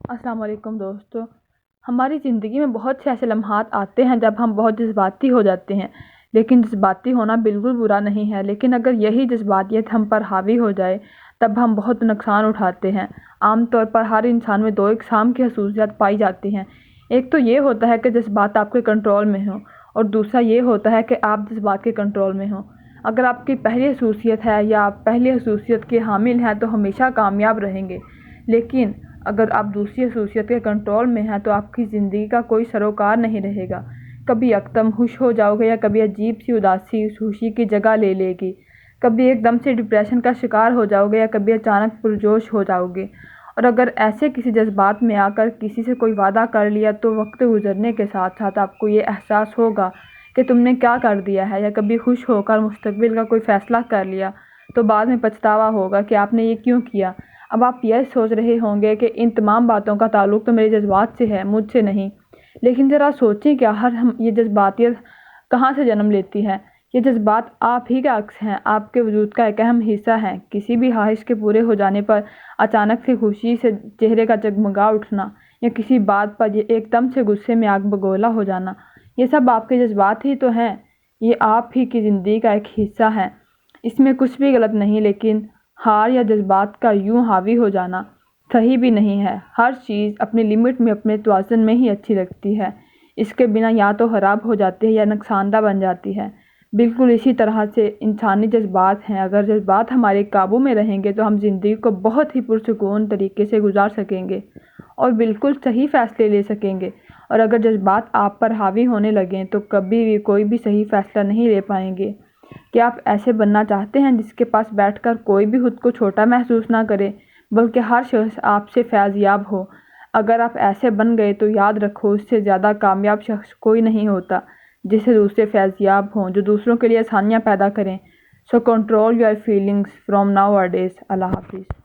السلام علیکم دوستو، ہماری زندگی میں بہت سے ایسے لمحات آتے ہیں جب ہم بہت جذباتی ہو جاتے ہیں۔ لیکن جذباتی ہونا بالکل برا نہیں ہے، لیکن اگر یہی جذباتیت ہم پر حاوی ہو جائے تب ہم بہت نقصان اٹھاتے ہیں۔ عام طور پر ہر انسان میں دو اقسام کی خصوصیات پائی جاتی ہیں۔ ایک تو یہ ہوتا ہے کہ جذبات آپ کے کنٹرول میں ہوں، اور دوسرا یہ ہوتا ہے کہ آپ جذبات کے کنٹرول میں ہوں۔ اگر آپ کی پہلی خصوصیت ہے یا آپ پہلی خصوصیت کے حامل ہیں تو ہمیشہ کامیاب رہیں گے، لیکن اگر آپ دوسری خصوصیت کے کنٹرول میں ہیں تو آپ کی زندگی کا کوئی سروکار نہیں رہے گا۔ کبھی یکدم خوش ہو جاؤ گے یا کبھی عجیب سی اداسی خوشی کی جگہ لے لے گی۔ کبھی ایک دم سے ڈپریشن کا شکار ہو جاؤ گے یا کبھی اچانک پرجوش ہو جاؤ گے۔ اور اگر ایسے کسی جذبات میں آ کر کسی سے کوئی وعدہ کر لیا تو وقت گزرنے کے ساتھ ساتھ آپ کو یہ احساس ہوگا کہ تم نے کیا کر دیا ہے، یا کبھی خوش ہو کر مستقبل کا کوئی فیصلہ کر لیا تو بعد میں پچھتاوا ہوگا کہ آپ نے یہ کیوں کیا۔ اب آپ یہ سوچ رہے ہوں گے کہ ان تمام باتوں کا تعلق تو میرے جذبات سے ہے، مجھ سے نہیں۔ لیکن ذرا سوچیں کہ یہ جذباتیت کہاں سے جنم لیتی ہے؟ یہ جذبات آپ ہی کا عکس ہیں، آپ کے وجود کا ایک اہم حصہ ہیں۔ کسی بھی خواہش کے پورے ہو جانے پر اچانک سے خوشی سے چہرے کا جگمگا اٹھنا، یا کسی بات پر ایک دم سے غصے میں آگ بگولا ہو جانا، یہ سب آپ کے جذبات ہی تو ہیں۔ یہ آپ ہی کی زندگی کا ایک حصہ ہیں، اس میں کچھ بھی غلط نہیں۔ لیکن ہار یا جذبات کا یوں حاوی ہو جانا صحیح بھی نہیں ہے۔ ہر چیز اپنی لمٹ میں، اپنے توازن میں ہی اچھی لگتی ہے۔ اس کے بنا یا تو خراب ہو جاتی ہے یا نقصان دہ بن جاتی ہے۔ بالکل اسی طرح سے انسانی جذبات ہیں۔ اگر جذبات ہمارے قابو میں رہیں گے تو ہم زندگی کو بہت ہی پرسکون طریقے سے گزار سکیں گے اور بالکل صحیح فیصلے لے سکیں گے۔ اور اگر جذبات آپ پر حاوی ہونے لگیں تو کبھی بھی کوئی بھی صحیح فیصلہ نہیں لے پائیں گے۔ کیا آپ ایسے بننا چاہتے ہیں جس کے پاس بیٹھ کر کوئی بھی خود کو چھوٹا محسوس نہ کرے، بلکہ ہر شخص آپ سے فیض یاب ہو؟ اگر آپ ایسے بن گئے تو یاد رکھو، اس سے زیادہ کامیاب شخص کوئی نہیں ہوتا جس سے دوسرے فیض یاب ہوں، جو دوسروں کے لیے آسانیاں پیدا کریں۔ So control your feelings from nowadays. اللہ حافظ۔